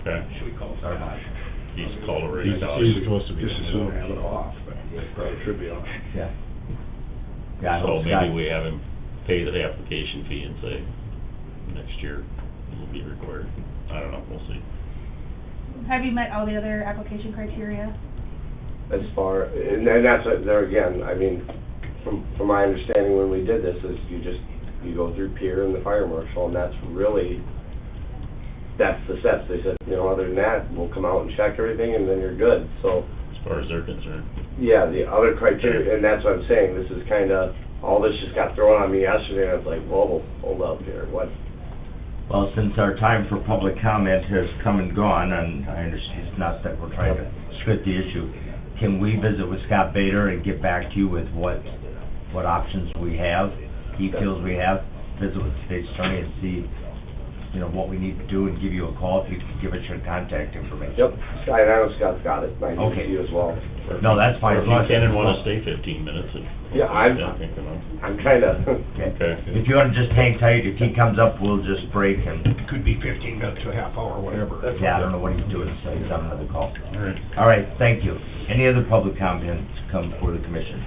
Okay. Should we call Scott? He's called already. He's supposed to be. Just as soon have it off, but it probably should be off. Yeah. Yeah, I So hope maybe Scott- we have him pay the application fee and say, next year it will be required. I don't know, we'll see. Have you met all the other application criteria? As far, and that's, there again, I mean, from my understanding when we did this, is you go through Pier and the fire marshal, and that's really, that's the steps. They said, you know, other than that, we'll come out and check everything, and then you're good, so. As far as they're concerned. Yeah, the other criteria, and that's what I'm saying, this is kinda, all this just got thrown on me yesterday, and I was like, whoa, hold up here, what? Well, since our time for public comment has come and gone, and I understand it's not that we're trying to split the issue, can we visit with Scott Bader and get back to you with what options we have, he feels we have, visit with the state's attorney and see, you know, what we need to do, and give you a call if you can give us your contact information. Yep, Scott, I know Scott's got it, I Okay. do you as well. No, that's fine. Or if you can and wanna stay 15 minutes and. Yeah, I'm kinda, Okay. If you wanna just hang tight, if he comes up, we'll just break and, It could be 15 minutes to a half hour, whatever. yeah, I don't know what he's doing, so he's on another call. All right. All right, thank you. Any other public comments come before the commission?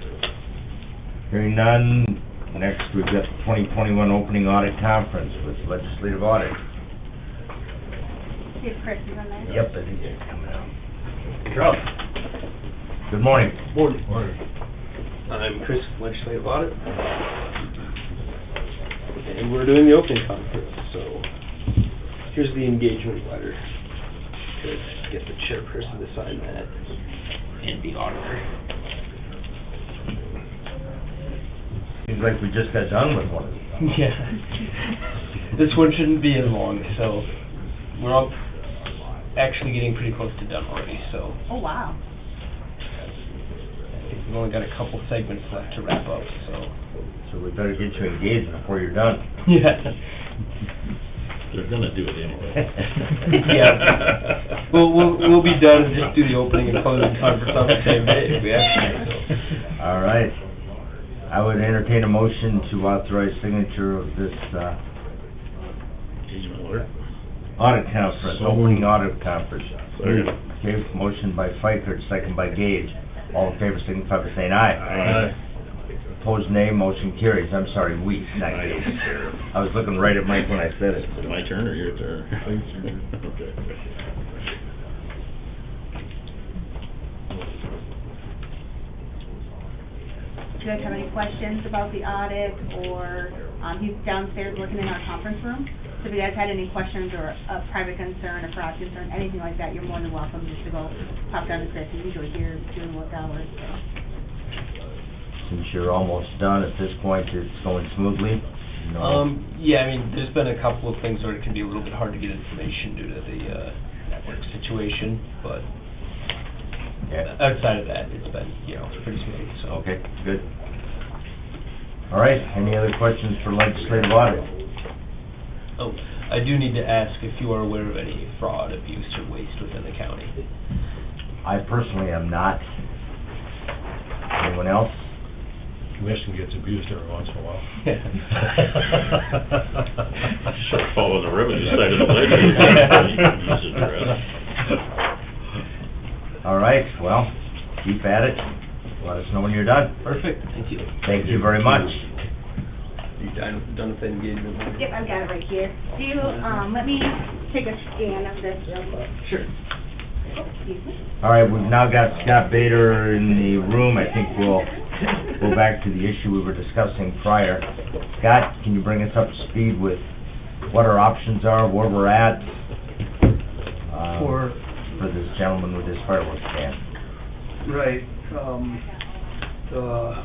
Hearing none, next we've got the 2021 opening audit conference with legislative audit. See if Chris is on there. Yep, I think it's coming out. Good morning. Morning. I'm Chris, Legislative Audit. And we're doing the opening conference, so here's the engagement letter. Could get the chairperson to sign that and the auditor. Seems like we just got done with one of these. Yeah. This one shouldn't be as long, so we're all actually getting pretty close to done already, so Oh, wow. I think we've only got a couple segments left to wrap up, so. So we better get you engaged before you're done. Yeah. They're gonna do it anyway. Yeah. We'll be done and just do the opening and closing conference on the same day if we have to, so. All right. I would entertain a motion to authorize signature of this, Engagement alert. audit conference, So opening moved. audit conference. Second. Okay, motion by Pfeiffer, second by Gage. All in favor, signify by saying aye. Aye. Opposed, nay, motion carries. I'm sorry, we, not I Gage. don't care. I was looking right at Mike when I said it. Is it my turn or your turn? Okay. Do you guys have any questions about the audit, or, he's downstairs looking in our conference room. So if you guys had any questions or a private concern or fraud concern, anything like that, you're more than welcome just to go pop down to Chris. He's usually here during work hours, so. Since you're almost done at this point, it's going smoothly? No? Yeah, I mean, there's been a couple of things where it can be a little bit hard to get information due to the, network situation, but Yeah. outside of that, it's been, you know, pretty smooth, so. Okay, good. All right, any other questions for legislative audit? Oh, I do need to ask if you are aware of any fraud, abuse, or waste within the county. I personally am not. Anyone else? Commission gets abused every once in a while. Sure follow the revenue side of the ledger. Use it, Brad. All right, well, keep at it. Let us know when you're done. Perfect, thank you. Thank you very much. You done with the engagement? Yep, I've got it right here. Do you, let me take a scan of this real quick. Sure. Excuse me. All right, we've now got Scott Bader in the room. I think we'll go back to the issue we were discussing prior. Scott, can you bring us up to speed with what our options are, where we're at? For this gentleman with his fireworks can. right, the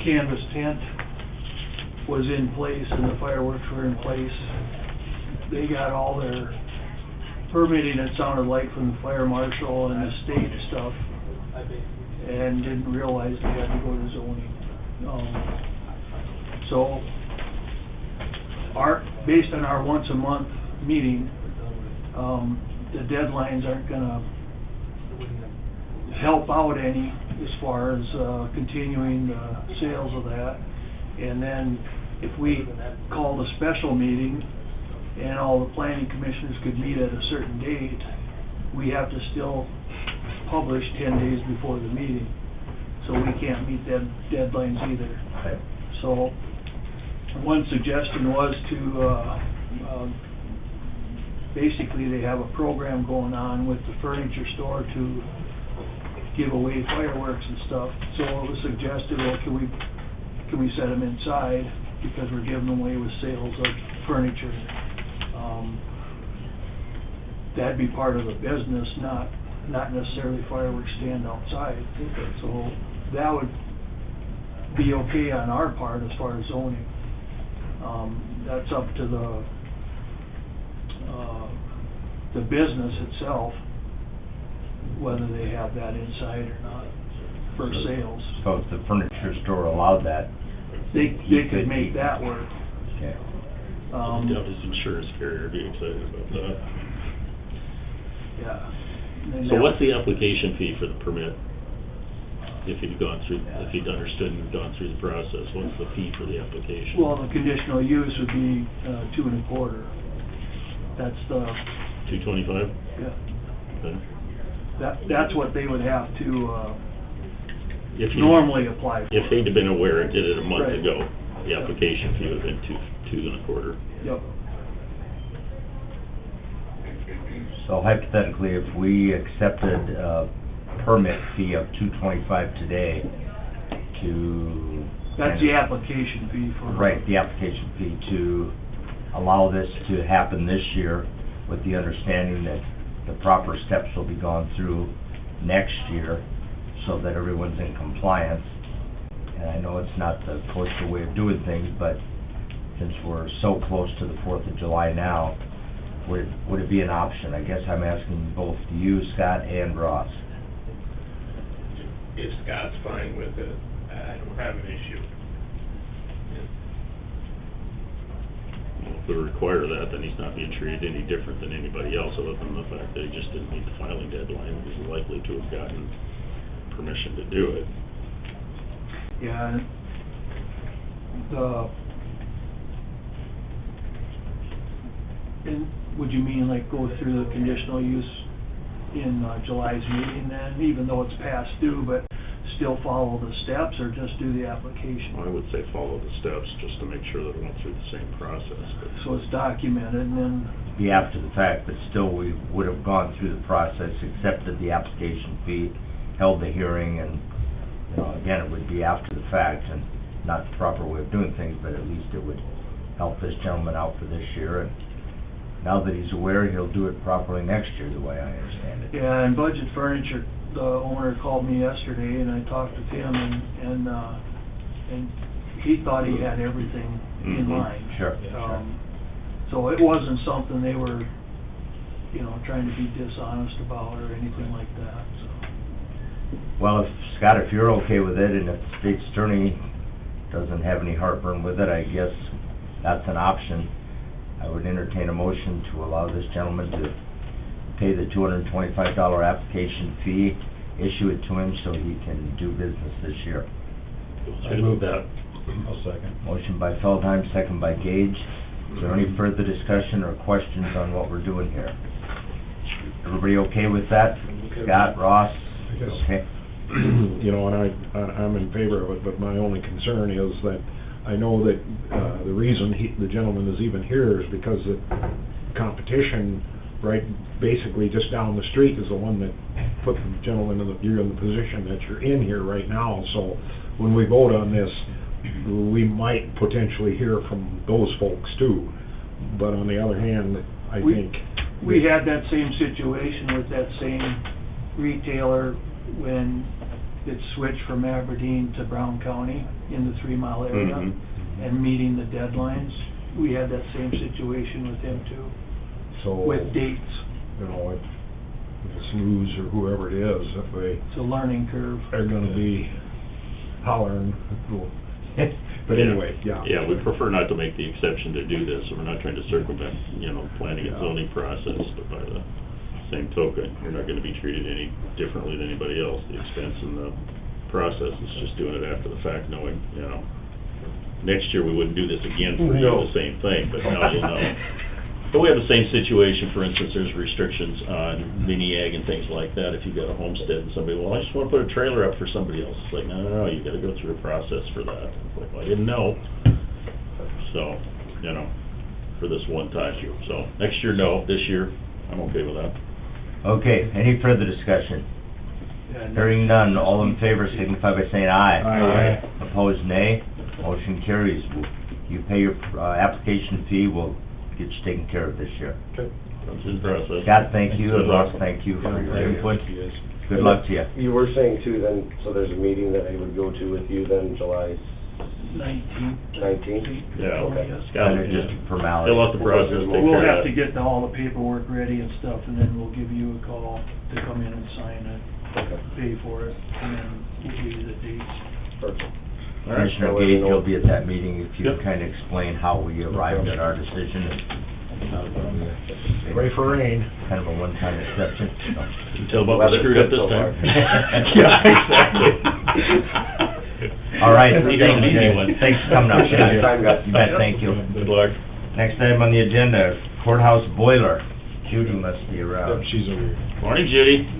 canvas tent was in place and the fireworks were in place. They got all their permitting, it sounded like, from the fire marshal and the state stuff, and didn't realize they had to go to zoning. So, based on our once a month meeting, the deadlines aren't gonna help out any as far as continuing the sales of that. And then if we called a special meeting, and all the planning commissioners could meet at a certain date, we have to still publish 10 days before the meeting. So we can't meet them deadlines either. Okay. So, one suggestion was to, basically they have a program going on with the furniture store to give away fireworks and stuff. So it was suggested, well, can we set them inside, because we're giving them away with sales of furniture. That'd be part of the business, not necessarily fireworks stand outside. So that would be okay on our part as far as zoning. That's up to the business itself, whether they have that inside or not for sales. So if the furniture store allowed that, They could make that work. okay. I doubt his insurance carrier would be excited about that. Yeah. And then So that- what's the application fee for the permit? If he'd understood and gone through the process, what's the fee for the application? Well, the conditional use would be, 2 1/4. That's the, $225? yeah, Okay. that's what they would have to, If you- normally apply for. If they'd have been aware and did it a month Right. ago, the application fee would have been two and a quarter. Yep. So hypothetically, if we accepted a permit fee of $225 today to... That's the application fee for. Right, the application fee to allow this to happen this year with the understanding that the proper steps will be gone through next year so that everyone's in compliance. And I know it's not the kosher way of doing things, but since we're so close to the 4th of July now, would it be an option? I guess I'm asking both you, Scott, and Ross. If Scott's fine with it, I don't have an issue. If we require that, then he's not being treated any different than anybody else, other than the fact that he just didn't meet the filing deadline. He's likely to have gotten permission to do it. Yeah, and would you mean like go through the conditional use in July's meeting then, even though it's past due, but still follow the steps, or just do the application? I would say follow the steps, just to make sure that it went through the same process, but... So it's documented, and then, Be after the fact, but still we would have gone through the process, accepted the application fee, held the hearing, and, you know, again, it would be after the fact and not the proper way of doing things, but at least it would help this gentleman out for this year. And now that he's aware, he'll do it properly next year, the way I understand it. yeah, and Budget Furniture, the owner called me yesterday, and I talked with him, and he thought he had everything in Mhm. line. Sure, So it wasn't something they were, you know, trying to be dishonest about or anything like that, so. Well, if, Scott, if you're okay with it, and if the state's attorney doesn't have any heartburn with it, I guess that's an option. I would entertain a motion to allow this gentleman to pay the $225 application fee, issue it to him so he can do business this year. I move that. I'll second. Motion by Feldheim, second by Gage. Is there any further discussion or questions on what we're doing here? Everybody okay with that? Scott, Ross? I guess. Okay. You know, and I'm in favor of it, but my only concern is that I know that, the reason the gentleman is even here is because the competition, right, basically just down the street is the one that put the gentleman you're in the position that you're in here right now. So when we vote on this, we might potentially hear from those folks too. But on the other hand, I think... We had that same situation with that same retailer when it switched from Aberdeen to Brown County in the 3 Mile area, Mhm. and meeting the deadlines. We had that same situation with him too, So, with dates. you know, if it's Lou's or whoever it is, if they It's a learning curve. are gonna be hollering, but anyway, yeah. Yeah, we prefer not to make the exception to do this, so we're not trying to circumvent, you know, planning and Yeah. zoning process, but by the same token, we're not gonna be treated any differently than anybody else. The expense and the process is just doing it after the fact, knowing, you know, next year we wouldn't do this again for you, No. the same thing, but now you'll know. But we have the same situation, for instance, there's restrictions on mini ag and things like that. If you've got a homestead and somebody, well, I just wanna put a trailer up for somebody else. It's like, no, you gotta go through a process for that. It's like, well, I didn't know. So, you know, for this one time. So, next year, no. This year, I'm okay with that. Okay, any further discussion? Hearing none, all in favor signify by saying aye. Aye. Opposed, nay. Motion carries. You pay your application fee, we'll get you taken care of this year. Okay. That's in process. Scott, thank you, and Good luck. Ross, thank you for your Thank input. you. Good luck to you. You were saying too then, so there's a meeting that I would go to with you then, July 19th. 19th? Yeah, okay. Scott, Kind of just a formality. fill out the process, take We'll care have of to that. get all the paperwork ready and stuff, and then we'll give you a call to come in and sign it, Okay, pay for it, and then we'll give you the dates. perfect. All right. Commissioner I'll let you Gage, know. you'll be at that meeting if you Yep. kind of explain how we arrived at our decision. Pray for rain. Kind of a one-time exception. You can tell about what Weather's screwed up good this so time. far. Yeah, exactly. All right, You got an easy one. thanks for coming up. Appreciate your time, guys. You bet, thank you. Good luck. Next item on the agenda, courthouse boiler. Judy must be around. She's over here. Morning, Judy.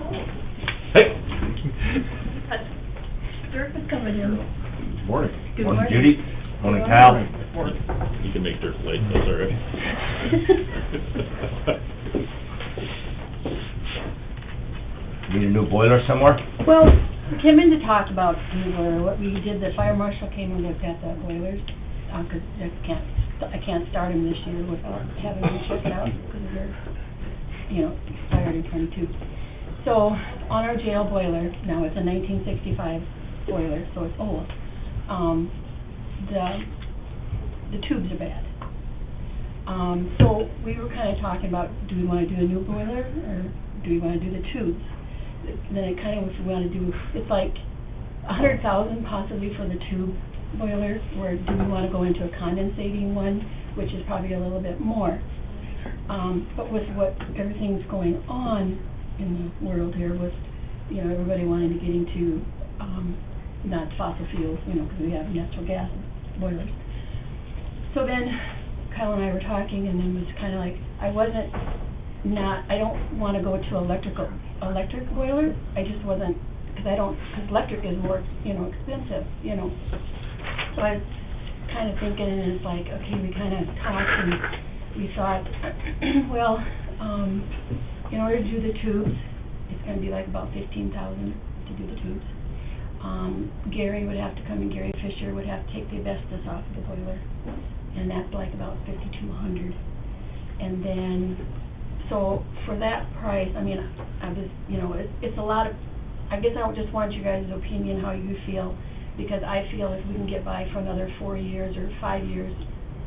Hey. Dirk is coming in. Morning. Good Morning, morning. Judy. Morning, Kyle. You can make dirt late, that's all right. Need a new boiler somewhere? Well, we came in to talk about the boiler, what we did, the fire marshal came and looked at the boilers, 'cause I can't start them this year without having them check it out, because they're, expired in 22. So, on our jail boiler, now it's a 1965 boiler, so it's old, the tubes are bad. So we were kinda talking about, do we wanna do a new boiler, or do we wanna do the tubes? Then it kinda, if we wanna do, it's like $100,000 possibly for the tube boiler, or do we wanna go into a condensating one, which is probably a little bit more. But with what, everything's going on in the world here with, everybody wanting to get into, not fossil fuels, because we have natural gas boilers. So then Kyle and I were talking, and then it was kinda like, I don't wanna go to electric boiler, I just wasn't, because electric is more, expensive, So I was kinda thinking, and it's like, okay, we kinda talked, and we thought, well, in order to do the tubes, it's gonna be like about $15,000 to do the tubes. Gary would have to come, and Gary Fisher would have to take the asbestos off of the boiler, and that's like about $5,200. And then, so for that price, I mean, I was, it's a lot of, I guess I just want you guys' opinion, how you feel, because I feel if we can get by for another 4 years or 5 years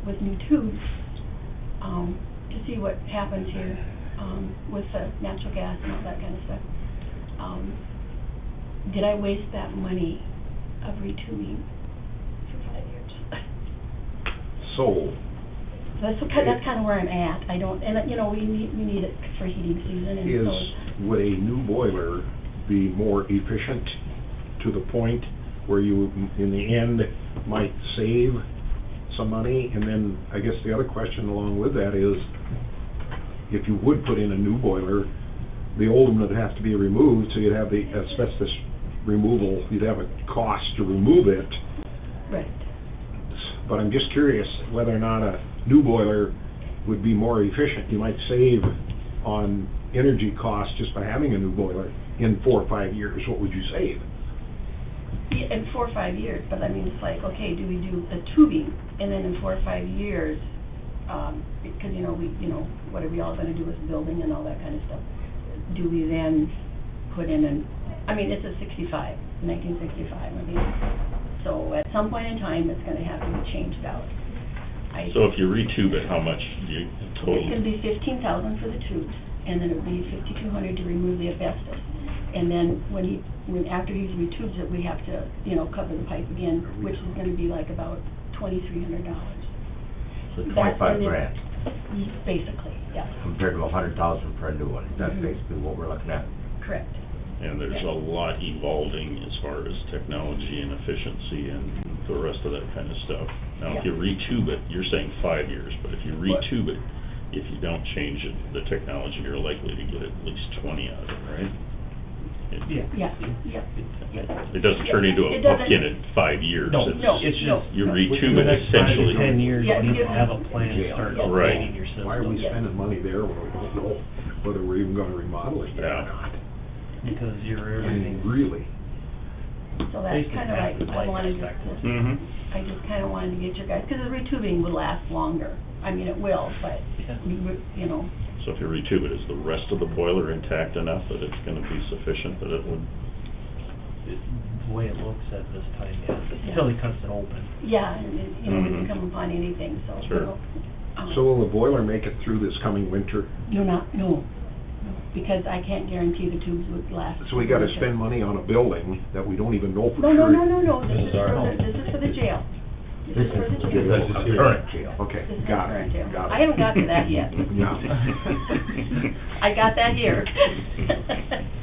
with new tubes, to see what happens here, with the natural gas and all that kind of stuff. Did I waste that money of retubing for 5 years? So, That's kinda where I'm at. I don't, and, we need it for heating season, and so. would a new boiler be more efficient to the point where you, in the end, might save some money? And then, I guess the other question along with that is, if you would put in a new boiler, the old one would have to be removed, so you'd have the asbestos removal, you'd have a cost to remove it. Right. But I'm just curious whether or not a new boiler would be more efficient. You might save on energy costs just by having a new boiler in 4 or 5 years. What would you save? Yeah, in 4 or 5 years, but I mean, it's like, okay, do we do the tubing, and then in 4 or 5 years, because, what are we all gonna do with building and all that kind of stuff? Do we then put in it's a 1965, I mean, so at some point in time, it's gonna have to be changed out. So if you retube it, how much do you total? It's gonna be $15,000 for the tubes, and then it would be $5,200 to remove the asbestos. And then after he's retubed it, we have to, cover the pipe again, which is gonna be like about $2,300. So 25 grand, Basically, yeah, compared to 100,000 for a new one. That's basically what we're looking at. correct. And there's a lot evolving as far as technology and efficiency and the rest of that kind of stuff. Now, if you retube it, you're saying 5 years, but if you retube it, if you don't change it, the technology, you're likely to get at least 20 out of it, right? Yeah. Yeah, yeah, yeah. It doesn't turn into a It doesn't- pumpkin in 5 years. No, No, it's no. just, You no. retube the it next 5 to essentially. 10 years, Yeah, you need you to have a plan to start Yeah. Right. updating your system. Why are we Yeah. spending money there when we don't know whether we're even gonna remodel it yet Yeah. or not? Because you're I everything. mean, really? So that's Basically kind of half like, the I life wanted expectancy. to, Mm-hmm. I just kind of wanted to get your guys, because the retubing would last longer. I mean, it will, but, Yeah. we would, you know, So if you retube it, is the rest of the boiler intact enough that it's gonna be sufficient that it would? The way it looks at this time, yes, until he cuts it open. yeah, and, you know, we can Mhm. come upon anything, so. Sure. you know, So will the boiler make it through this coming winter? No, because I can't guarantee the tubes would last. So we gotta spend money on a building that we don't even know for No, sure? no, This is our home. this is for the jail. This is for the is jail. the current jail. Okay, This is got our current it, jail. got it. I haven't got to that yet. No. I got that here.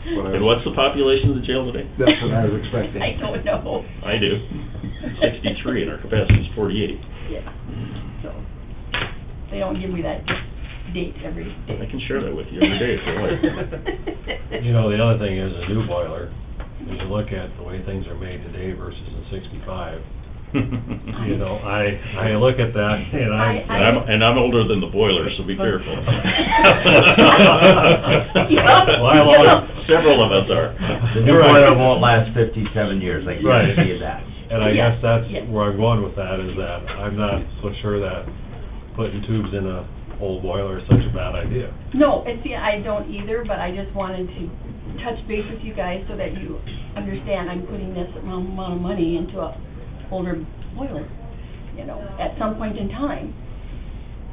And what's the population of the jail today? That's what I was expecting. I don't know. I do. 63 and our capacity is 48. Yeah, so, they don't give me that date every day. I can share that with you every day if you like. You know, the other thing is a new boiler, if you look at the way things are made today versus in 65, you know, I look at that and And I'm older than the boiler, so be careful. Several of us are. The new boiler won't last 57 years, I Right. guarantee you that. And I Yeah, guess that's yeah. where I'm going with that, is that I'm not so sure that putting tubes in a old boiler is such a bad idea. No, and see, I don't either, but I just wanted to touch base with you guys so that you understand I'm putting this amount of money into a older boiler. You know, at some point in time,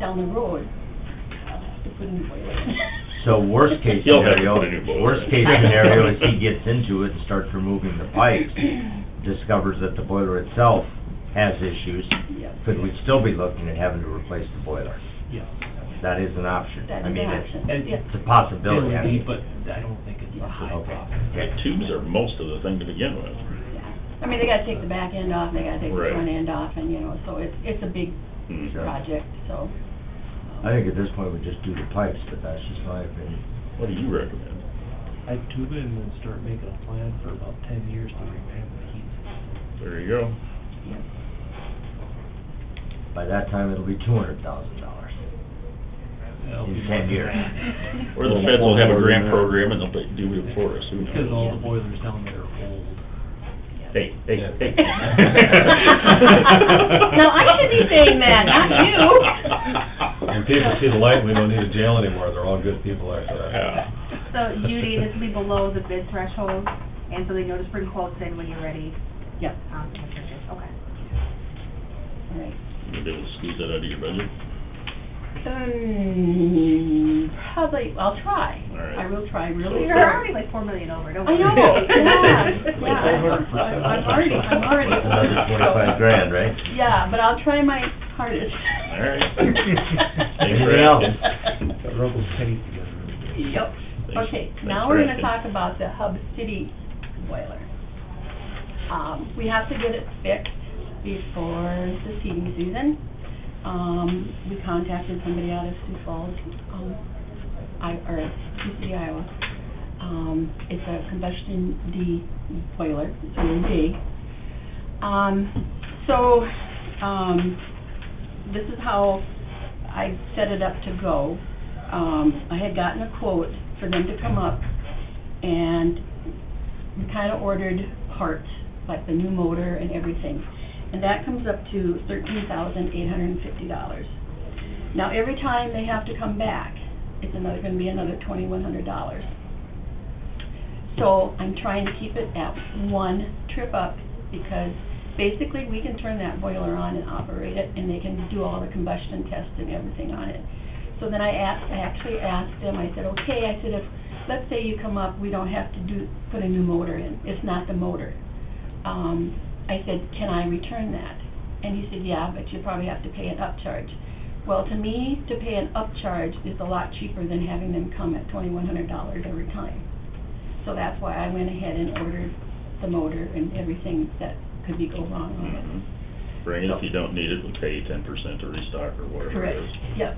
down the road, I'll have to put a new boiler in. So worst case You'll have to scenario, put a new boiler. worst case scenario is he gets into it and starts removing the pipes, discovers that the boiler itself has issues. Yeah. Could we still be looking at having to replace the boiler? Yeah. That is an option. That I is mean, an it's- option, And- yeah. It's a possibility, I It would be, mean. but I don't think it's a high Okay. profit. Okay. Tubes are most of the thing to begin with. Yeah. I mean, they gotta take the back end off, they gotta take the Right. front end off, and, you know, so it's a big Mhm. project, so. I think at this point we just do the pipes, but that's just my opinion. What do you recommend? I'd tube it and then start making a plan for about 10 years to revamp the heat. There you go. Yeah. By that time, it'll be $200,000 in 10 years. Or the feds will have a grant program and they'll do it for us, who knows? Because all the boilers down there are old. Hey. Now, I should be saying that, not you. When people see the light, we don't need a jail anymore, they're all good people after that. Yeah. So Judy, this will be below the bid threshold, and so they know to bring quotes in when you're ready, Yep, to purchase, okay. all right. You be able to squeeze that out of your budget? Probably, I'll try. All right. I will try really You're hard. already like 4 million over, don't I worry. know, yeah, I'm already. That's another 25 grand, right? Yeah, but I'll try my hardest. All right. Thanks for Anything else? asking. Got rubber tape together. Yep. Thanks- Okay, thanks now for we're gonna asking. talk about the Hub City boiler. We have to get it fixed before the heating season. We contacted somebody out of Sioux Falls, or Sioux City, Iowa. It's a combustion D boiler, it's really big. This is how I set it up to go. I had gotten a quote for them to come up, and we kinda ordered parts, like the new motor and everything. And that comes up to $13,850. Now, every time they have to come back, it's gonna be another $2,100. So I'm trying to keep it at one trip up, because basically we can turn that boiler on and operate it, and they can do all the combustion tests and everything on it. So then I actually asked them, I said, okay, I said, if, let's say you come up, we don't have to put a new motor in, it's not the motor. I said, can I return that? And he said, yeah, but you probably have to pay an upcharge. Well, to me, to pay an upcharge is a lot cheaper than having them come at $2,100 every time. So that's why I went ahead and ordered the motor and everything that could go wrong on it. Bring it, if you don't need it, we'll pay you 10% to restock or whatever it Correct, is. yep,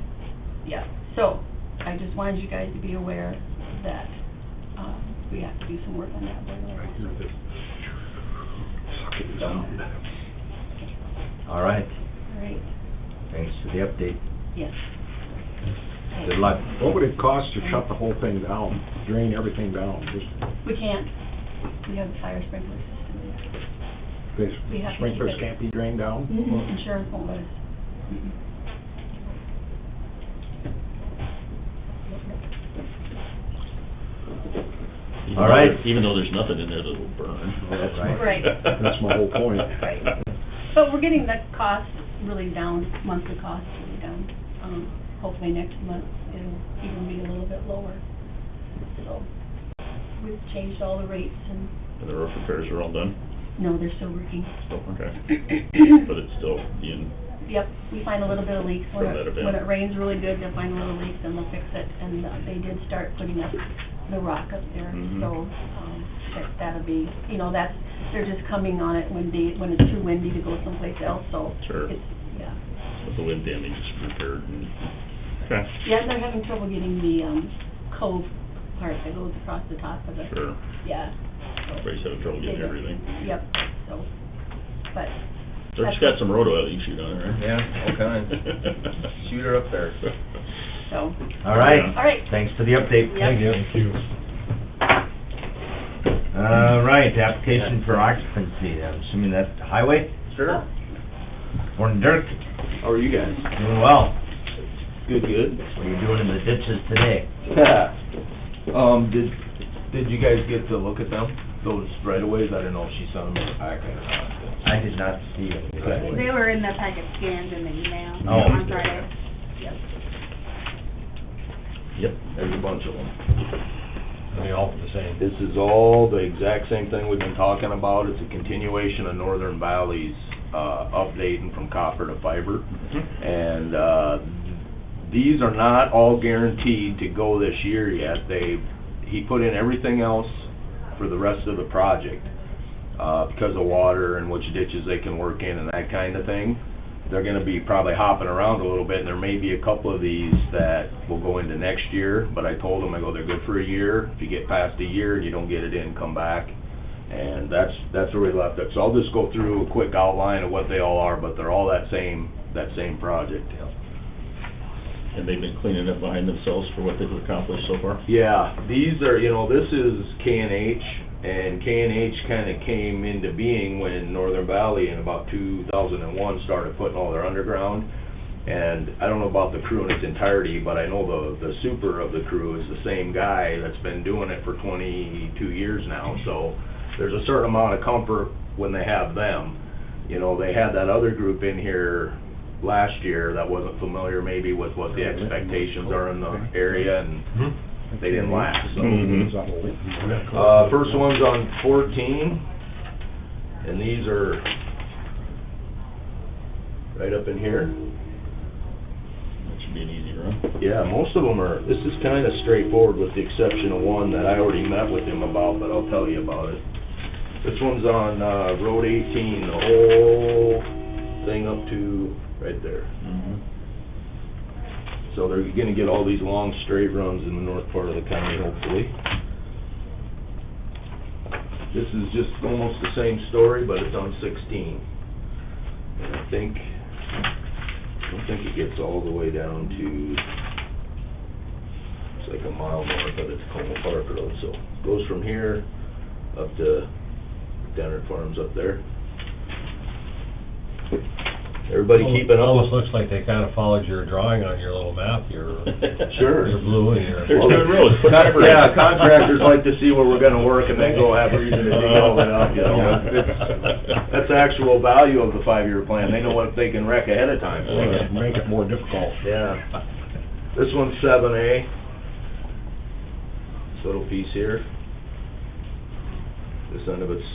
yep. So, I just wanted you guys to be aware that, we have to do some work on that boiler. So, All right, all right, thanks for the update. yes. Good luck. What would it cost to shut the whole thing down, drain everything down? Just, We can't, we have the fire sprinkler system. the We have to sprinklers keep it- can't be drained down? Insurance won't let us. Mm-mm. All right. Even though there's nothing in there that will burn. That's right. Right. That's my whole point. Right. But we're getting the cost really down, monthly cost really down. Hopefully next month it'll even be a little bit lower. So, we've changed all the rates and, And the roof repairs are all done? no, they're still working. Still, okay. But it's still in, Yep, we find a little bit of leaks. When From that event. when it rains really good, they'll find a little leaks and they'll fix it. And they did start putting up the rock up there. Mhm. So, that'll be, they're just coming on it when it's too windy to go someplace else, so. Sure. It's, yeah. with the wind damage repaired and, okay, Yeah, they're having trouble getting the, cove part that goes across the top of the. sure. Yeah. So- Everybody's having trouble getting everything. Yep, so, but. They've just got some road oil you can shoot on it, right? Yeah, all kinds. Shoot her up there. So. All right. All right. Thanks for the update. Yep. Thank you. All right, application for occupancy, I'm assuming that's highway? Sure. Morning, Dirk. How are you guys? Doing well. Good, good. What are you doing in the ditches today? Did you guys get to look at them, those right-of-ways? I don't know if she sent them in the packet or not. I did not see it. They were in the packet scanned in the email Oh. on Friday. Yep. Yep, there's a bunch of them. Are they all the same? This is all the exact same thing we've been talking about. It's a continuation of Northern Valley's, updating from copper to fiber. And, these are not all guaranteed to go this year yet. He put in everything else for the rest of the project, because of water and which ditches they can work in and that kind of thing. They're gonna be probably hopping around a little bit, and there may be a couple of these that will go into next year, but I told them, they're good for a year. If you get past a year and you don't get it in, come back. And that's where we left it. So I'll just go through a quick outline of what they all are, but they're all that same project. And they've been cleaning up behind themselves for what they've accomplished so far? Yeah, these are, this is K&H, and K&H kind of came into being when Northern Valley in about 2001 started putting all their underground. And I don't know about the crew in its entirety, but I know the super of the crew is the same guy that's been doing it for 22 years now. So there's a certain amount of comfort when they have them. They had that other group in here last year that wasn't familiar maybe with what the expectations are in the area, and they didn't last, so. First one's on 14, and these are right up in here. That should be an easy run. Yeah, most of them are, this is kind of straightforward with the exception of one that I already met with him about, but I'll tell you about it. This one's on, Road 18, the whole thing up to right there. So they're gonna get all these long straight runs in the north part of the county, hopefully. This is just almost the same story, but it's on 16. And I don't think it gets all the way down to, it's like a mile north of it's Como Park Road, so it goes from here up to Dennard Farms up there. Everybody keeping up? Almost looks like they kind of followed your drawing on your little map, your Sure. your blue and your. They're doing roads, put fiber in. Yeah, contractors like to see where we're gonna work and then go have reason to dig all that up, That's the actual value of the 5-year plan. They know what they can wreck ahead of time. Make it more difficult. Yeah. This one's 7A. This little piece here. This end of it's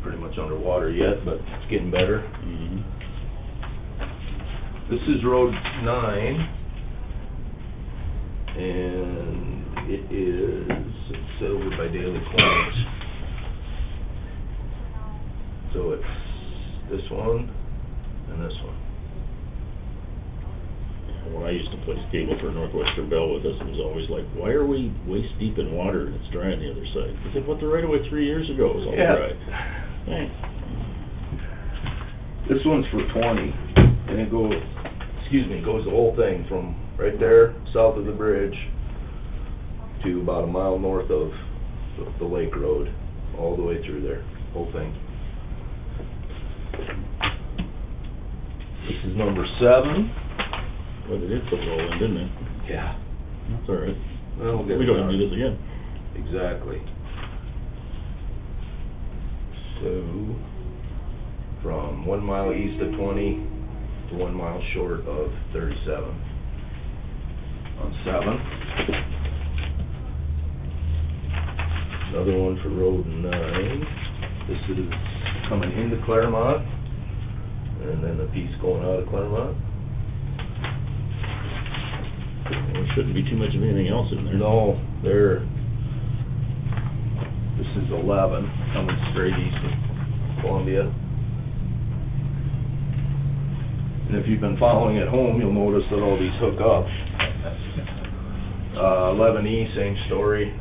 pretty much underwater yet, but it's getting better. This is Road 9, and it's over by Daily Corners. So it's this one and this one. When I used to place cable for Northwestern Bell with us, and it was always like, why are we waist deep in water and it's dry on the other side? Because they put the right of way 3 years ago, it was all Yeah. dry. Thanks. This one's for 20, and it goes, goes the whole thing from right there, south of the bridge, to about a mile north of the lake road, all the way through there, whole thing. This is number 7. Well, they did put it all in, didn't they? Yeah. That's all right. Well, we'll get We don't it have to do this again. Exactly. So, from 1 mile east of 20 to 1 mile short of 37 on 7. Another one for Road 9. This is coming into Claremont, and then a piece going out of Claremont. Well, there shouldn't be too much of anything else in there. No, this is 11, coming straight east of Columbia. And if you've been following at home, you'll notice that all these hook up. 11E, same story.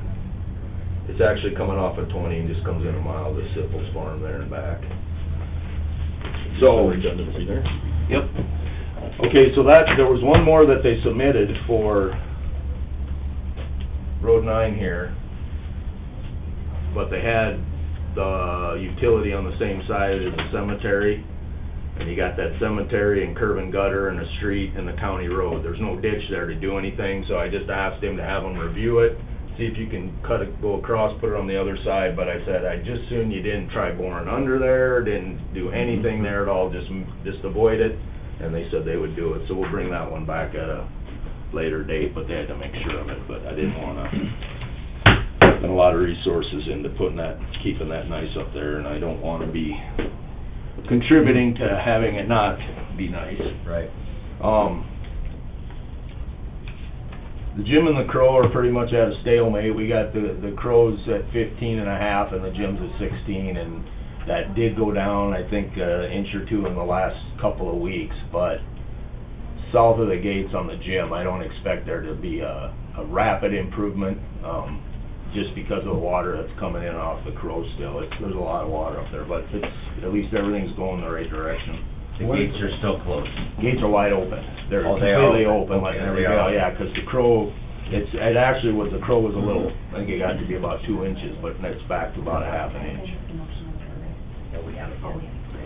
It's actually coming off at 20 and just comes in a mile to Sipples Farm there and back. So redundancy there. Yep. Okay, so there was one more that they submitted for Road 9 here, but they had the utility on the same side as the cemetery, and you got that cemetery and curb and gutter and a street and the county road. There's no ditch there to do anything, so I just asked him to have them review it, see if you can go across, put it on the other side, but I said, I'd just soon you didn't try boring under there, didn't do anything there at all, just avoid it. And they said they would do it, so we'll bring that one back at a later date, but they had to make sure of it, but I didn't wanna put a lot of resources into keeping that nice up there, and I don't wanna be contributing to having it not be nice. Right. The Jim and the Crow are pretty much at a stalemate. We got the Crows at 15.5 and the Jims at 16, and that did go down, I think, an inch or two in the last couple of weeks, but south of the gates on the Jim, I don't expect there to be a rapid improvement, just because of the water that's coming in off the Crow still. There's a lot of water up there, but at least everything's going the right direction. The gates are still closed. Gates are wide open. They're Oh, they are completely open. open, letting Okay, everything they are. out, yeah, 'cause the Crow, it actually was, the Crow was a little, I think it got to be about 2 inches, but it's back to about a half an inch.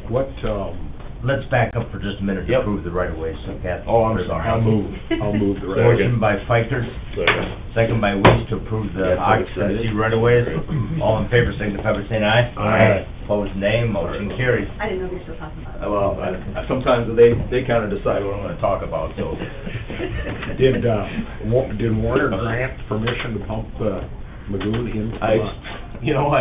What, Let's back up for just a minute to Yep. approve the right-of-way, so Kathy. Oh, I'm sorry. I'll move the right. Motion by Fikers, Second. second by Weiss to approve the Yes, occupancy right-of-ways. All in favor, signify by saying aye. Aye. Opposed, nay. Motion carries. I didn't know we were still talking about it. Well, sometimes they kinda decide what I'm gonna talk about, so. Did Warner grant permission to pump Lagoon into the... I've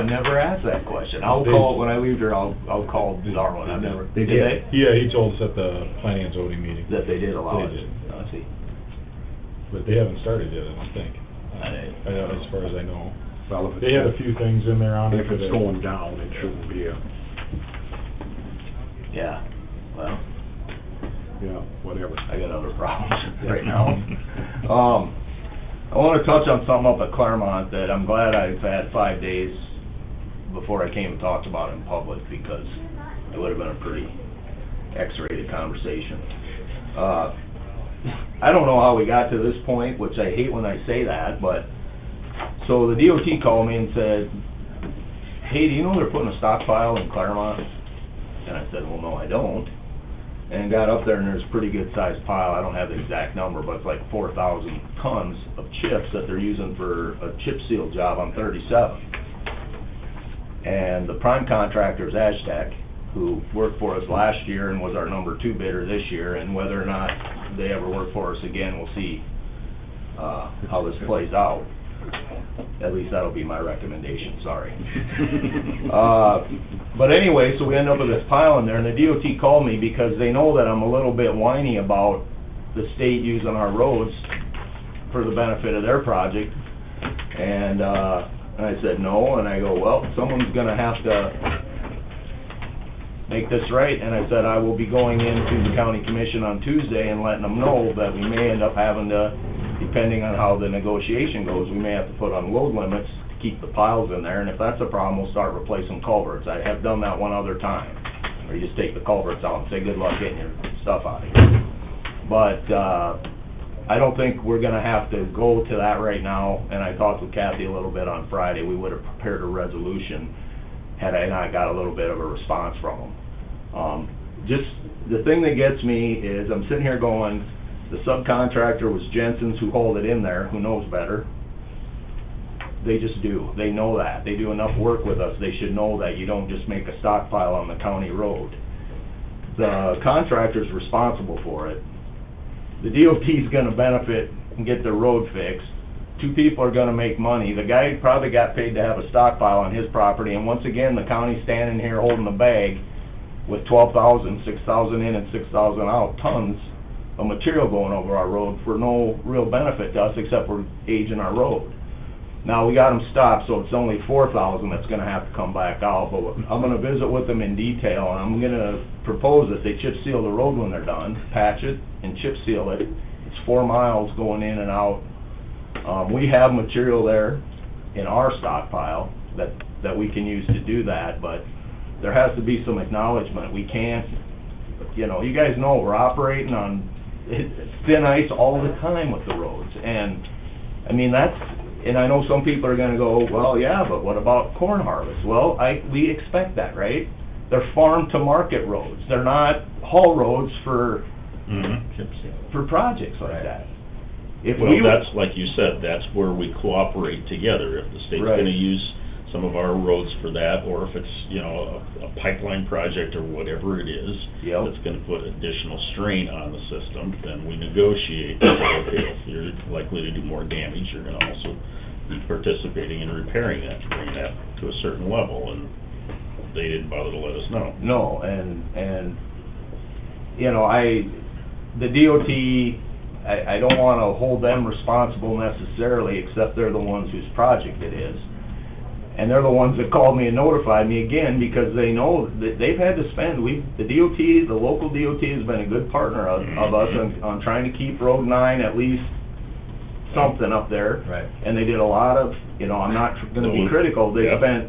never asked that question. I'll call, when I leave here, I'll call Darwin. I've never, They did they? Yeah, he told us at the planning and zoning meeting, That they did allow it? They did. Oh, I see. but they haven't started yet, I don't think, as far as I know. Well, if it's They had a going- few things in there on it. If it's going down, it shouldn't be Yeah, well, whatever. I got other problems right now. I wanna touch on something up at Claremont that I'm glad I've had 5 days before I came and talked about it in public, because it would've been a pretty X-rated conversation. I don't know how we got to this point, which I hate when I say that, but, so the DOT called me and said, hey, do you know they're putting a stockpile in Claremont? And I said, well, no, I don't. And got up there, and there's a pretty good sized pile, I don't have the exact number, but it's like 4,000 tons of chips that they're using for a chip seal job on 37. And the prime contractor is Aztec, who worked for us last year and was our number 2 bidder this year, and whether or not they ever work for us again, we'll see how this plays out. At least that'll be my recommendation, sorry. But anyway, so we end up with this pile in there, and the DOT called me because they know that I'm a little bit whiny about the state using our roads for the benefit of their project. And I said no, and I go, well, someone's gonna have to make this right, and I said I will be going into the county commission on Tuesday and letting them know that we may end up having to, depending on how the negotiation goes, we may have to put on load limits to keep the piles in there, and if that's a problem, we'll start replacing culverts. I have done that one other time, where you just take the culverts out and say, good luck getting your stuff out of here. But, I don't think we're gonna have to go to that right now, and I talked with Kathy a little bit on Friday. We would've prepared a resolution had I not got a little bit of a response from them. Just, the thing that gets me is, I'm sitting here going, the subcontractor was Jensen's who hauled it in there, who knows better. They just do. They know that. They do enough work with us. They should know that you don't just make a stockpile on the county road. The contractor's responsible for it. The DOT's gonna benefit and get their road fixed. Two people are gonna make money. The guy probably got paid to have a stockpile on his property, and once again, the county's standing here holding the bag with 12,000, 6,000 in and 6,000 out tons of material going over our road for no real benefit to us, except we're aging our road. Now, we got them stopped, so it's only 4,000 that's gonna have to come back out, but I'm gonna visit with them in detail, and I'm gonna propose that they chip seal the road when they're done, patch it, and chip seal it. It's 4 miles going in and out. We have material there in our stockpile that we can use to do that, but there has to be some acknowledgement. We can't, you know, you guys know, we're operating on thin ice all the time with the roads, and, I mean, that's, and I know some people are gonna go, well, yeah, but what about corn harvest? Well, we expect that, right? They're farm-to-market roads. They're not haul roads for projects like that. If Well, we were- that's, like you said, that's where we cooperate together. If the state's Right. gonna use some of our roads for that, or if it's, you know, a pipeline project or whatever it is, Yep. that's gonna put additional strain on the system, then we negotiate, okay, if you're likely to do more damage, you're gonna also be participating in repairing that, to bring that to a certain level, and they didn't bother to let us know. No, and, you know, the DOT, I don't wanna hold them responsible necessarily, except they're the ones whose project it is. And they're the ones that called me and notified me again, because they know that they've had to spend, the DOT, the local DOT has been a good partner of us on trying to keep Road 9 at least something up there. Right. And they did a lot of, you know, I'm not gonna be critical, they Yeah. spent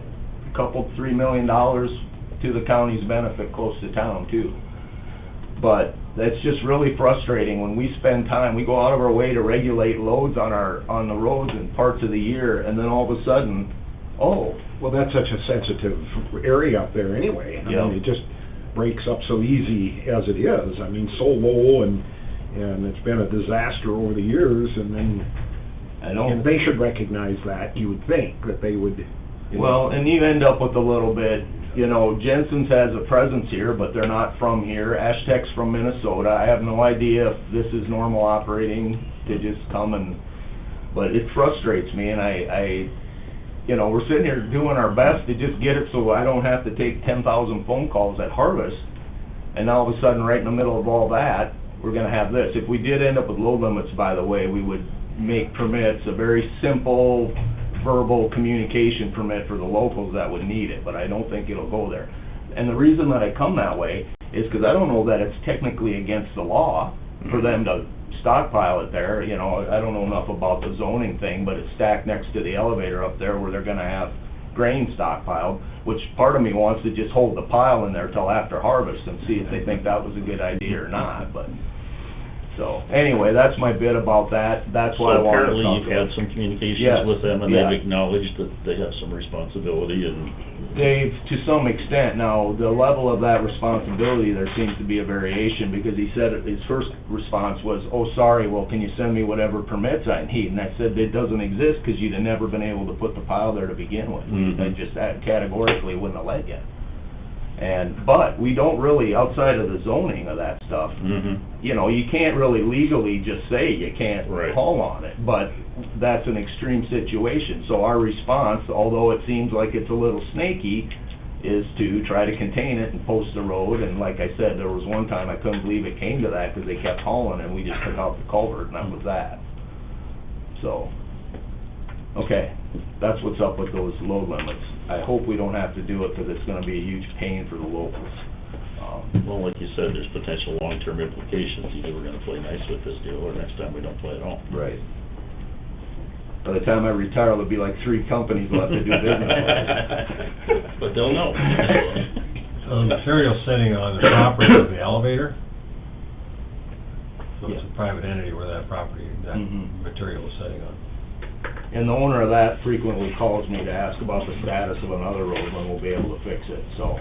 a couple, $3 million to the county's benefit close to town too. But that's just really frustrating when we spend time, we go out of our way to regulate loads on the roads in parts of the year, and then all of a sudden, oh, Well, that's such a sensitive area up there anyway. I Yeah. mean, it just breaks up so easy as it is. I mean, so low, and it's been a disaster over the years, and then, I know. and they should recognize that, you would think, that they would. you know. Well, and you end up with a little bit, you know, Jensen's has a presence here, but they're not from here. Ashtec's from Minnesota. I have no idea if this is normal operating to just come and, but it frustrates me, and I, you know, we're sitting here doing our best to just get it so I don't have to take 10,000 phone calls at harvest, and all of a sudden, right in the middle of all that, we're gonna have this. If we did end up with load limits, by the way, we would make permits, a very simple verbal communication permit for the locals that would need it, but I don't think it'll go there. And the reason that I come that way is because I don't know that it's technically against the law for them to stockpile it there. You know, I don't know enough about the zoning thing, but it's stacked next to the elevator up there where they're gonna have grain stockpiled, which part of me wants to just hold the pile in there till after harvest and see if they think that was a good idea or not, but, so, anyway, that's my bit about that. That's why I So wanted to apparently talk you've about had some communications Yes, with them, and yeah. they've acknowledged that they have some responsibility, and Dave, to some extent, now, the level of that responsibility, there seems to be a variation, because he said, his first response was, oh, sorry, well, can you send me whatever permits I need? And I said, it doesn't exist, because you'd have never been able to put the pile there to begin with. Mhm. They just categorically wouldn't have let you. But we don't really, outside of the zoning of that stuff, you know, you can't really legally just say you can't Right. haul on it, but that's an extreme situation. So our response, although it seems like it's a little snaky, is to try to contain it and post the road, and like I said, there was one time I couldn't believe it came to that, because they kept hauling, and we just took out the culvert, and that was that. So, okay, that's what's up with those load limits. I hope we don't have to do it, because it's gonna be a huge pain for the locals. Well, like you said, there's potential long-term implications. Either we're gonna play nice with this deal, or next time we don't play at all. Right. By the time I retire, there'll be like 3 companies left to do business with. But they'll know. So the material's sitting on the property of the elevator? So it's a private entity where that property, that Mhm. material is sitting on. And the owner of that frequently calls me to ask about the status of another road when we'll be able to fix it, so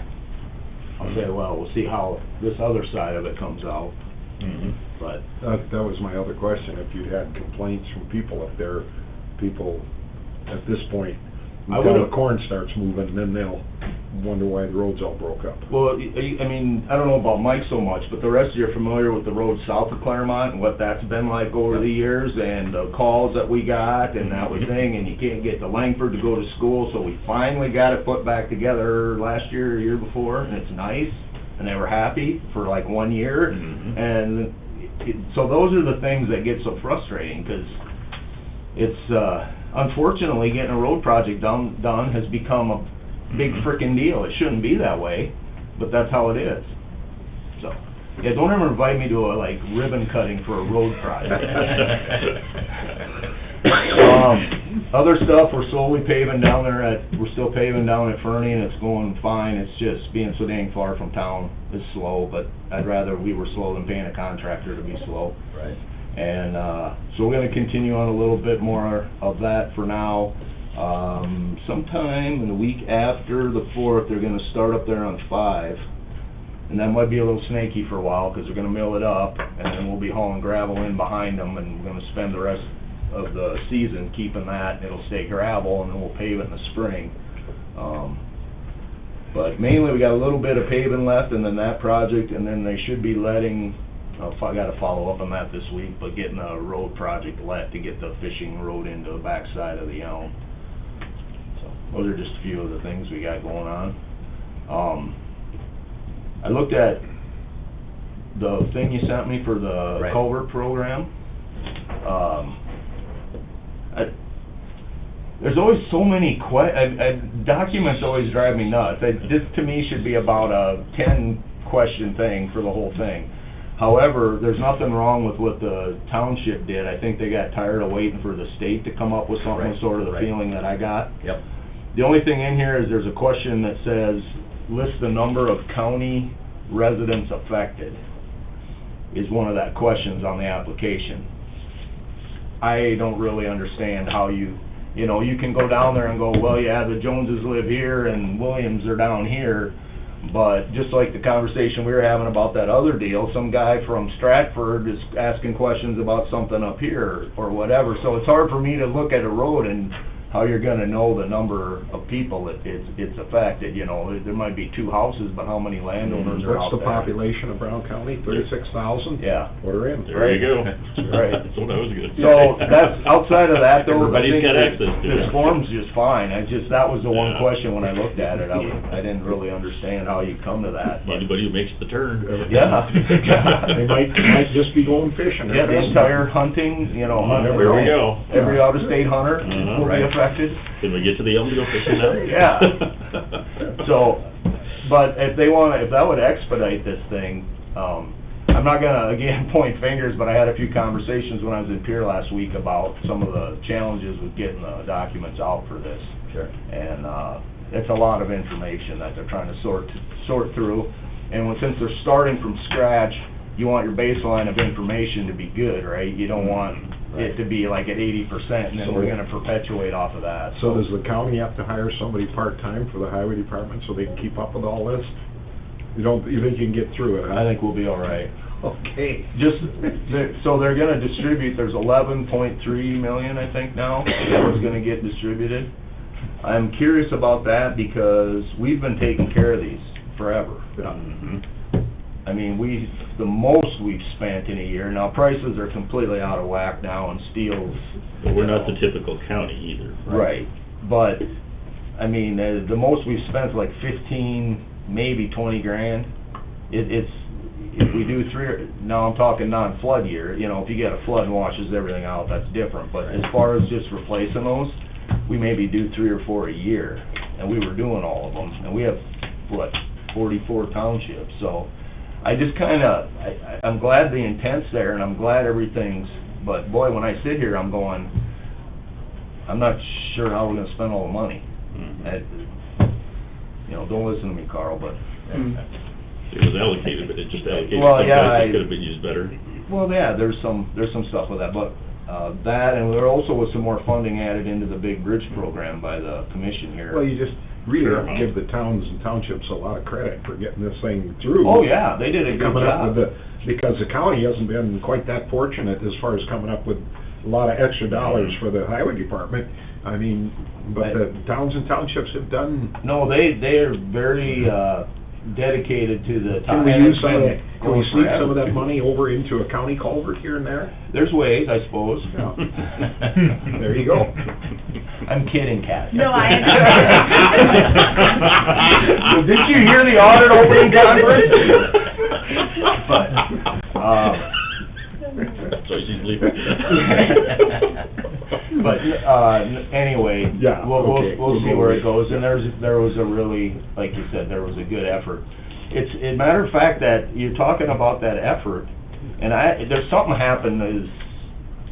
I'll say, well, we'll see how this other side of it comes out, Mhm. but, That was my other question, if you'd had complaints from people up there, people at this point, I until the would've- corn starts moving, then they'll wonder why the roads all broke up. well, I mean, I don't know about Mike so much, but the rest of you are familiar with the road south of Claremont and what that's been like over the years, and the calls that we got and that thing, and you can't get to Langford to go to school, so we finally got it put back together last year or year before, and it's nice, and they were happy for like 1 year, Mhm. and so those are the things that get so frustrating, 'cause it's, unfortunately, getting a road project done has become a big frickin' deal. It shouldn't be that way, but that's how it is. So, yeah, don't ever invite me to a, like, ribbon cutting for a road project. Other stuff, we're slowly paving down there we're still paving down at Fernie, and it's going fine. It's just being so dang far from town is slow, but I'd rather we were slow than paying a contractor to be slow. Right. And, so we're gonna continue on a little bit more of that for now. Sometime in the week after the 4th, they're gonna start up there on 5. And that might be a little snaky for a while, 'cause they're gonna mill it up, and then we'll be hauling gravel in behind them, and we're gonna spend the rest of the season keeping that. It'll stay gravel, and then we'll pave it in the spring. But mainly, we got a little bit of paving left, and then that project, and then they should be letting, I gotta follow up on that this week, but getting a road project let to get the fishing road into the backside of the elm. So, those are just a few of the things we got going on. I looked at the thing you sent me for the Right. culvert program. There's always so many documents always drive me nuts. This, to me, should be about a 10-question thing for the whole thing. However, there's nothing wrong with what the township did. I think they got tired of waiting for the state to come up with something, Right, sort of the right. feeling that I got. Yep. The only thing in here is there's a question that says, list the number of county residents affected, is one of that questions on the application. I don't really understand how you can go down there and go, well, yeah, the Joneses live here and Williams are down here, but just like the conversation we were having about that other deal, some guy from Stratford is asking questions about something up here or whatever, so it's hard for me to look at a road and how you're gonna know the number of people it's affected, there might be 2 houses, but how many landowners are What's out the there? population of Brown County, 36,000? Yeah. We're in. There you go. Right. That's what I was gonna say. So, that's, outside of that, though, I Everybody's think got that access to this it. form's just fine. That was the one Yeah. question when I looked at it, I didn't really understand how you come to that, but, Anybody who makes the turn. yeah. They might just be going fishing. Yeah, the entire hunting, hunter. There we go. Every out-of-state hunter Uh-huh. will be Right. affected. Can we get to the elm to go fishing now? Yeah. So, but if that would expedite this thing, I'm not gonna, again, point fingers, but I had a few conversations when I was in Pier last week about some of the challenges with getting the documents out for this. Sure. And, it's a lot of information that they're trying to sort through. And since they're starting from scratch, you want your baseline of information to be good, right? You don't want it to be like at 80%, and then we're gonna perpetuate off of that. So does the county have to hire somebody part-time for the highway department so they can keep up with all this? You think you can get through it, huh? I think we'll be all right. Okay. So they're gonna distribute, there's 11.3 million, I think now, that was gonna get distributed. I'm curious about that because we've been taking care of these forever. Mhm. I mean, the most we've spent in a year, now prices are completely out of whack now and steel's. But we're not the typical county either. Right, but, I mean, the most we've spent is like 15, maybe 20 grand. If we do now I'm talking non-flood year, if you get a flood and washes everything out, that's different. But as far as just replacing those, we maybe do 3 or 4 a year, and we were doing all of them. And we have, 44 townships, so I just kinda, I'm glad the intent's there, and I'm glad everything's, but boy, when I sit here, I'm going, I'm not sure how we're gonna spend all the money. You know, don't listen to me, Carl, but... It was allocated, but it just allocated Well, someplace yeah, that could have been used better. Well, yeah, there's some stuff with that, but, that, and there also was some more funding added into the big bridge program by the commission here. Well, you just really have to give the towns and townships a lot of credit for getting this thing through. Oh, yeah, they did a good Coming up job. with because the county hasn't been quite that fortunate as far as coming up with a lot of extra dollars for the highway department. I mean, but the towns and townships have done. No, they're very, dedicated to the Can town. we and use it's some of been that, can we going sneak some of forever. that money over into a county culvert here and there? There's ways, I suppose. Yeah. There you go. I'm kidding, Kathy. No, I Well, did you hear the audit opening conference? But, So she's leaving. But, anyway, Yeah, we'll okay. see where it goes, and there was a really, like you said, there was a good effort. It's, a matter of fact, that you're talking about that effort, and there's something happened, is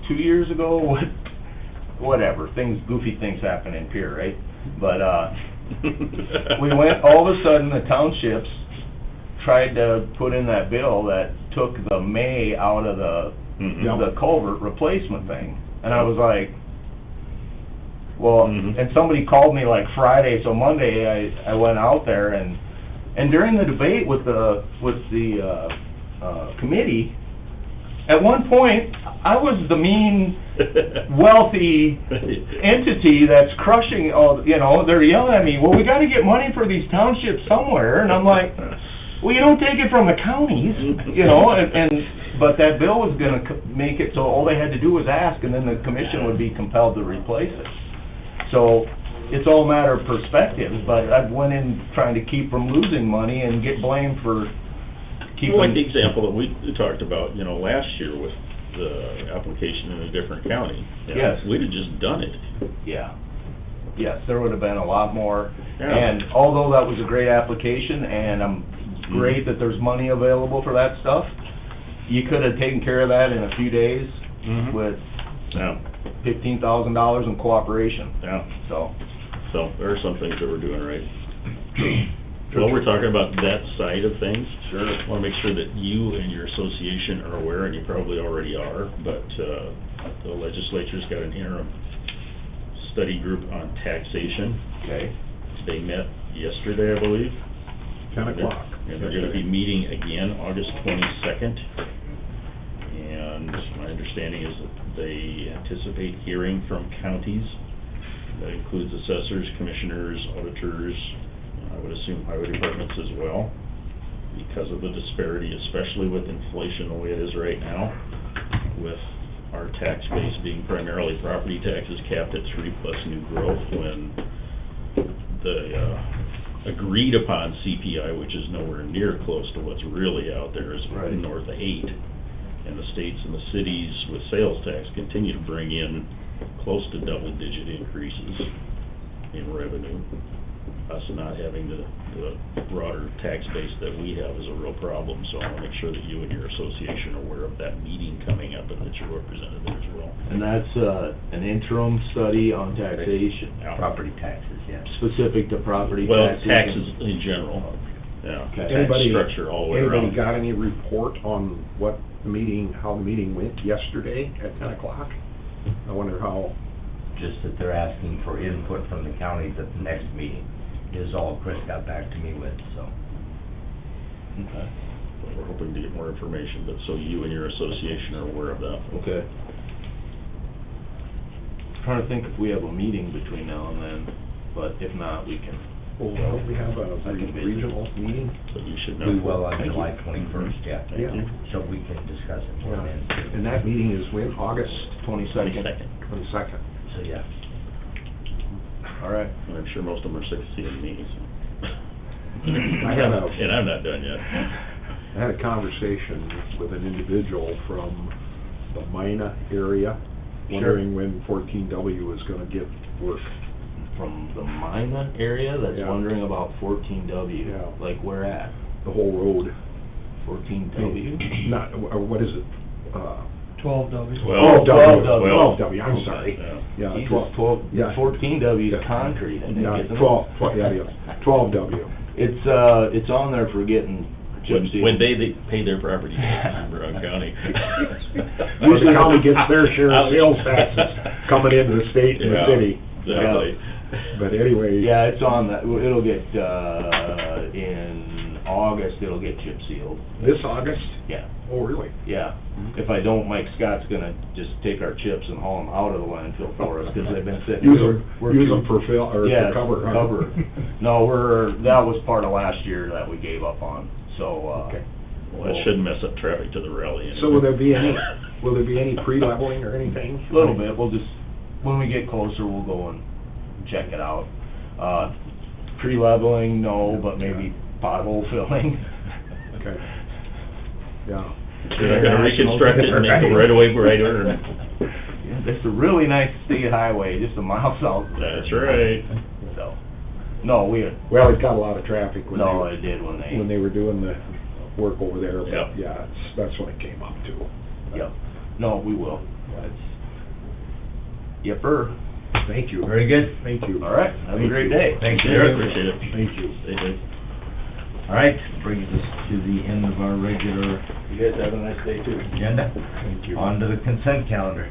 2 years ago, whatever, goofy things happen in Pierre, right? But, we went, all of a sudden, the townships tried to put in that bill that took the May out of the culvert replacement thing, and I was like, well, and somebody called me like Friday, so Monday I went out there, and during the debate with the committee, at one point, I was the mean, wealthy entity that's crushing all, you know, they're yelling at me, well, we gotta get money for these townships somewhere, and I'm like, well, you don't take it from the counties, you know, but that bill was gonna make it so all they had to do was ask, and then the commission would be compelled to replace it. So, it's all a matter of perspective, but I went in trying to keep from losing money and get blamed for keeping... Well, like the example that we talked about, you know, last year with the application in a different county. You know, Yes. We'd have just done it. Yeah. Yes, there would have been a lot more, Yeah. and although that was a great application, and I'm great that there's money available for that stuff, you could have taken care of that in a few days with Yeah, $15,000 in cooperation, yeah. so. So there are some things that we're doing right. Well, we're talking about that side of things. Sure. I want to make sure that you and your association are aware, and you probably already are, but the legislature's got an interim study group on taxation. Okay. They met yesterday, I believe. 10 o'clock. And they're gonna be meeting again August 22nd. And my understanding is that they anticipate hearing from counties. That includes assessors, commissioners, auditors, I would assume highway departments as well, because of the disparity, especially with inflation the way it is right now, with our tax base being primarily property taxes capped at 3 plus new growth, when the agreed upon CPI, which is nowhere near close to what's really out there, is Right. north of 8. And the states and the cities with sales tax continue to bring in close to double-digit increases in revenue. Us not having the broader tax base that we have is a real problem, so I want to make sure that you and your association are aware of that meeting coming up and that you're represented there as well. And that's an interim study on taxation, Yeah. Property taxes, yeah. specific to property Well, taxes. taxes in general, yeah. Okay. Tax Anybody, structure all the way anybody around. got any report on what the meeting, how the meeting went yesterday at 10 o'clock? I wonder how, Just that they're asking for input from the counties at the next meeting, is all Chris got back to me with, so. Okay. We're hoping to get more information, but so you and your association are aware of that. Okay. Trying to think if we have a meeting between now and then, but if not, we can. well, don't we have a regional meeting? But you should know. We will on Thank you. July 21st, yeah. Thank you. So we can discuss it more then. And that meeting is when, August 22nd. 22nd? So, yeah. All right. And I'm sure most of them are sick of seeing me, so. I had a- And I'm not done yet. I had a conversation with an individual from the Mina area, wondering when 14W is gonna get work. From the Mina area that's Yeah. wondering about 14W. Yeah. Like where at? The whole road 14W? Not, what is it? 12W. 12W, I'm sorry. Yeah, Jesus, 12, yeah. 14W is concrete, I think, Yeah, isn't it? 12W. It's on there for getting chip seal. When they pay their property taxes in Brown County. Well, the county gets their share of sales taxes coming into the state and the Yeah, city. Exactly. But anyway. Yeah, it's on that, it'll get, in August, it'll get chip sealed. This August? Yeah, Oh, really? yeah. If I don't, Mike Scott's gonna just take our chips and haul them out of the landfill for us, 'cause they've been sitting. Use we're them too- for fill, or Yeah, for cover, huh? cover. No, that was part of last year that we gave up on, so, Okay. Well, that shouldn't mess up traffic to the rally anyway. So will there be any pre-leveling or anything? a little bit, we'll just, when we get closer, we'll go and check it out. Pre-leveling, no, but maybe pothole filling. Okay. Yeah. They're gonna reconstruct it and make it right away brighter. Yeah, it's a really nice state highway, just a mile south. That's right. So, no, Well, it got a lot of traffic when no, they, it did when they were doing the work over there, Yep. but yeah, that's when it came up to. Yep, no, we will. Yepper. Thank you. Very good. Thank you. All right, have a great day. Thank you. Appreciate it. Thank you. Stay safe. All right, brings us to the end of our regular You guys have a nice day too. agenda. Thank you. On to the consent calendar.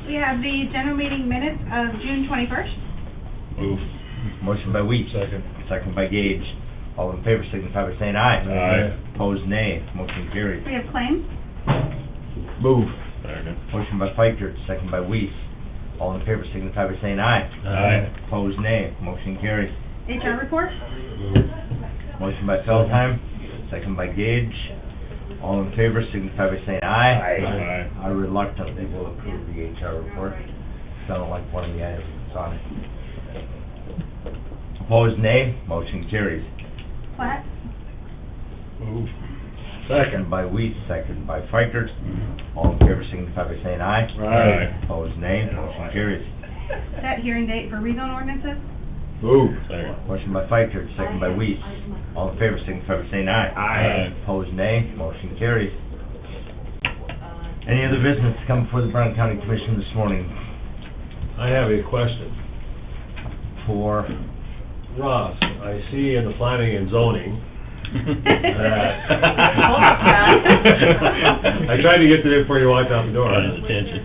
We have the general meeting minutes of June 21st. Move. Motion by Weeds. Second by Gage. All in favor signify by saying aye. Aye. Opposed, nay. Motion carries. We have claims. Move. Second. Motion by Fikert, second by Weiss. All in favor signify by saying aye. Aye. Opposed, nay. Motion carries. HR report. Motion by Feldheim, second by Gage. All in favor signify by saying aye. Aye. I reluctantly will approve the HR report. I don't like one of the items that's on it. Opposed, nay. Motion carries. Plat. Move. Second by Weiss, second by Fikert. All in favor signify by saying aye. Aye. Opposed, nay. Motion carries. Set hearing date for rezone ordinances. Move. Second. Motion by Fikert, second by Weiss. All in favor signify by saying aye. Aye. Opposed, nay. Motion carries. Any other business to come before the Brown County Commission this morning? I have a question. For Ross, I see in the planning and zoning, I tried to get to it before you walked out the door. Got his attention.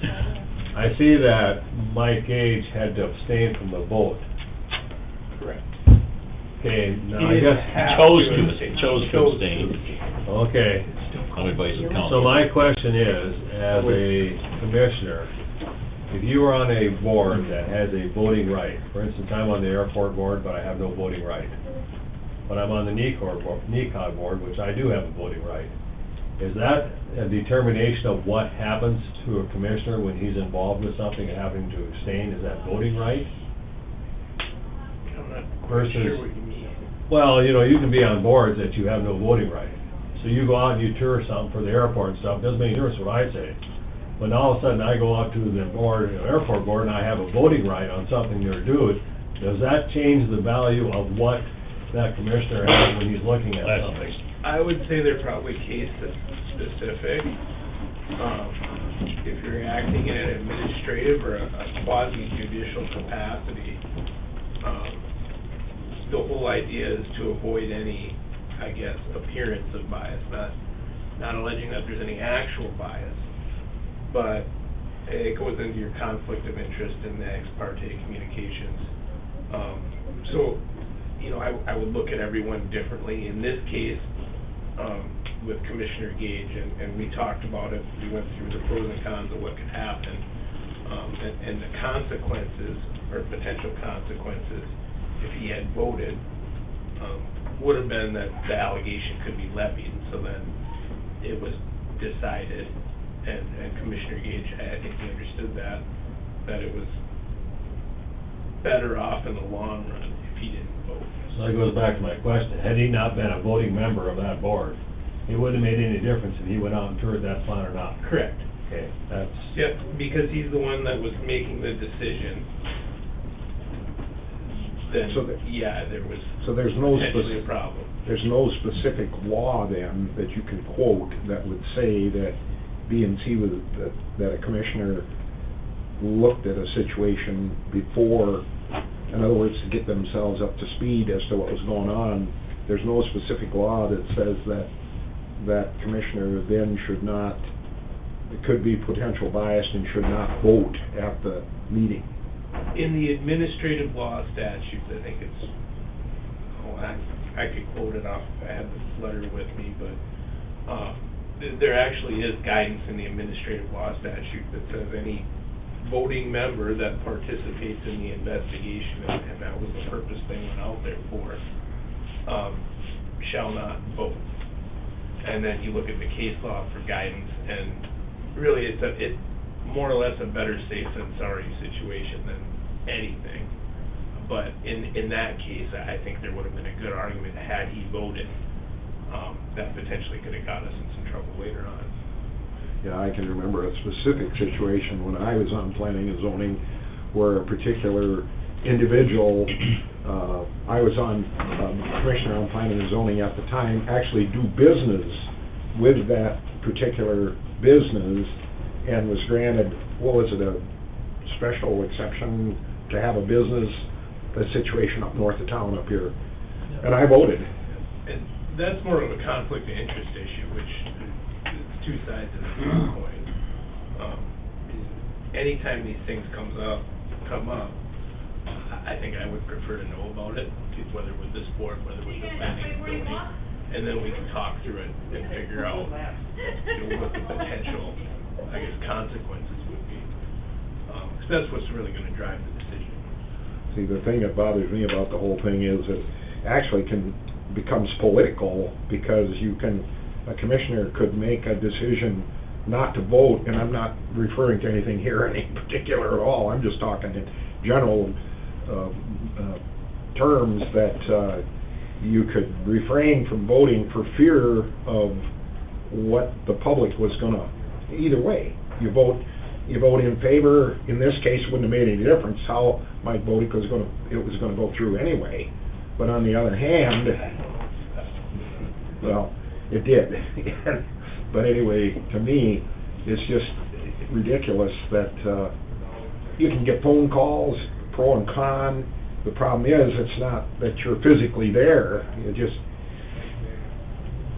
I see that Mike Gage had to abstain from the vote. Correct. Okay, now He I didn't guess, have Chose to. to abstain. okay. On advice of council. So my question is, as a commissioner, if you were on a board that has a voting right, for instance, I'm on the airport board, but I have no voting right. But I'm on the NECOG board, which I do have a voting right. Is that a determination of what happens to a commissioner when he's involved with something and having to abstain? Is that voting right? I'm not Versus- sure what you mean. Well, you know, you can be on boards that you have no voting right. So you go out and you tour something for the airport and stuff, doesn't make any difference what I say. But now all of a sudden I go out to the board, airport board, and I have a voting right on something they're doing. Does that change the value of what that commissioner has when he's looking at something? I would say they're probably case specific. If you're acting in an administrative or a quasi judicial capacity, the whole idea is to avoid any, I guess, appearance of bias, not alleging that there's any actual bias, but it goes into your conflict of interest in the ex parte communications. So, you know, I would look at everyone differently. In this case, with Commissioner Gage, and we talked about it, we went through the pros and cons of what could happen, and the consequences, or potential consequences, if he had voted, would have been that the allegation could be levied. So then it was decided, and Commissioner Gage, I think he understood that it was better off in the long run if he didn't vote. So that goes back to my question. Had he not been a voting member of that board, it wouldn't have made any difference if he went out and toured that plant or not. Correct. Okay, that's, Yep, because he's the one that was making the decision. Then, So there- yeah, there was So there's no potentially a specific, problem. there's no specific law then that you can quote that would say that B and C was, that a commissioner looked at a situation before, in other words, to get themselves up to speed as to what was going on. There's no specific law that says that that commissioner then should not, it could be potential bias and should not vote at the meeting. In the administrative law statutes, I think it's, I could quote it off, I have this letter with me, but, there actually is guidance in the administrative law statute that says any voting member that participates in the investigation, and that was the purpose they went out there for, shall not vote. And then you look at the case law for guidance, and really it's more or less a better safe than sorry situation than anything. But in that case, I think there would have been a good argument had he voted, that potentially could have got us in some trouble later on. Yeah, I can remember a specific situation when I was on planning and zoning where a particular individual, I was on, commissioner on planning and zoning at the time, actually do business with that particular business and was granted, what was it, a special exception to have a business, a situation up north of town up here. And I voted. And that's more of a conflict of interest issue, which is two sides of the same coin. Anytime these things come up, I think I would prefer to know about it, whether with this board, whether with the planning and building, and then we can talk through it and figure out, what the potential, I guess, consequences would be. 'Cause that's what's really gonna drive the decision. See, the thing that bothers me about the whole thing is it actually becomes political because a commissioner could make a decision not to vote, and I'm not referring to anything here in particular at all, I'm just talking in general terms that you could refrain from voting for fear of what the public was gonna, either way, you vote in favor, in this case, it wouldn't have made any difference how Mike voted, because it was gonna go through anyway. But on the other hand, well, it did. But anyway, to me, it's just ridiculous that you can get phone calls, pro and con. The problem is, it's not that you're physically there, you just,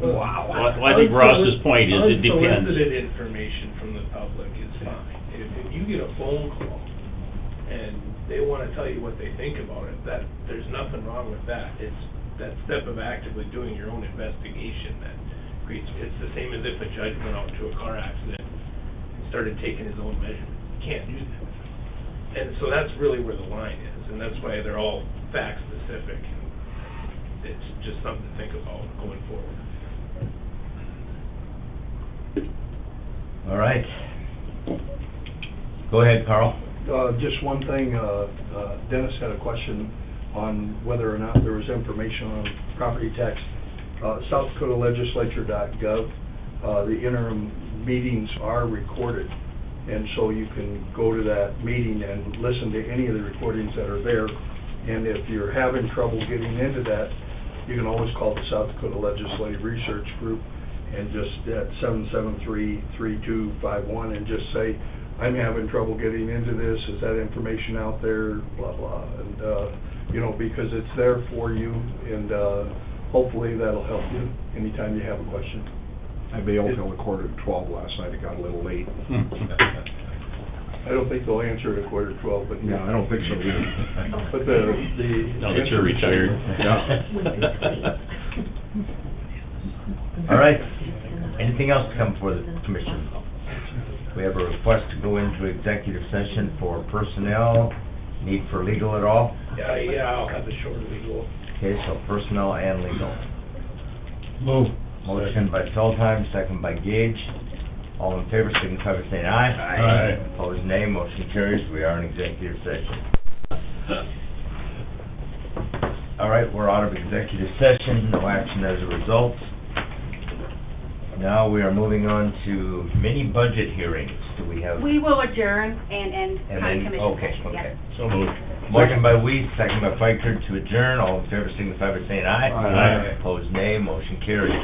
wow. Well, I think Ross's point is it depends. Unsolicited information from the public is fine. If you get a phone call and they wanna tell you what they think about it, there's nothing wrong with that. It's that step of actively doing your own investigation that creates, it's the same as if a judge went out to a car accident and started taking his own measurements. You can't do that. And so that's really where the line is, and that's why they're all fact specific. It's just something to think about going forward. All right. Go ahead, Carl. Just one thing, Dennis had a question on whether or not there was information on property tax. SouthDakotaLegislature.gov, the interim meetings are recorded, and so you can go to that meeting and listen to any of the recordings that are there. And if you're having trouble getting into that, you can always call the South Dakota Legislative Research Group and just at 773-3251 and just say, I'm having trouble getting into this, is that information out there, blah, blah. And, because it's there for you, and hopefully that'll help you anytime you have a question. I bailed till 11:45 last night, it got a little late. I don't think they'll answer at 11:45, but... No, I don't think so either. But the... Now that you're retired. Yeah. All right. Anything else to come before the commission? We have a request to go into executive session for personnel. Need for legal at all? Yeah, I'll have the short legal. Okay, so personnel and legal. Move. Motion by Solheim, second by Gage. All in favor, signify by saying aye. Aye. Opposed, nay. Motion carries. We are in executive session. All right, we're out of executive session. No action as a result. Now we are moving on to mini budget hearings. Do we have? We will adjourn and And county then, commission okay, session, yeah. okay. So moved. Motion by Weiss, second by Fikert to adjourn. All in favor signify by saying aye. Aye. Opposed, nay. Motion carries.